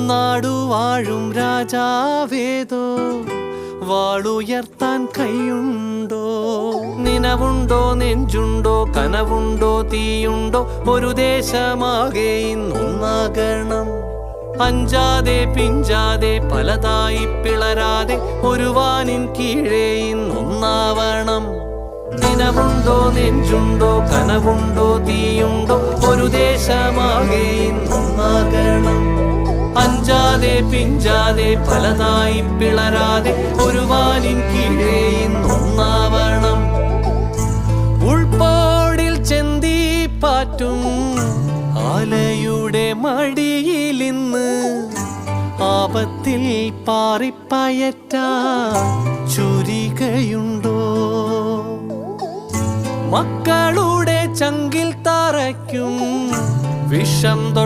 നാടുവാഴും രാജാവേതോ വാളുയർത്താൻ കൈയുണ്ടോ? നിനവുണ്ടോ, നെഞ്ചുണ്ടോ, കനവുണ്ടോ, തീയുണ്ടോ? ഒരു ദേശമാകെ ഇന്നൊന്നാകണം. അഞ്ചാതെ പിഞ്ചാതെ പലതായി പിളരാതെ ഒരു വാനിൻ കീഴേ ഇന്നൊന്നാവണം. നിനവുണ്ടോ, നെഞ്ചുണ്ടോ, കനവുണ്ടോ, തീയുണ്ടോ? ഒരു ദേശമാകെ ഇന്നൊന്നാകണം. അഞ്ചാതെ പിഞ്ചാതെ പലതായി പിളരാതെ ഒരു വാനിൻ കീഴേ ഇന്നൊന്നാവണം. ഉൾപ്പോടിൽ ചെന്തി പാറ്റും ആലയുടെ മടിയിലിന്ന് ആപത്തിൽ പാറിപ്പയറ്റാ ചുരികയുണ്ടോ? മക്കളുടെ ചങ്കിൽ തറയ്ക്കും വിഷം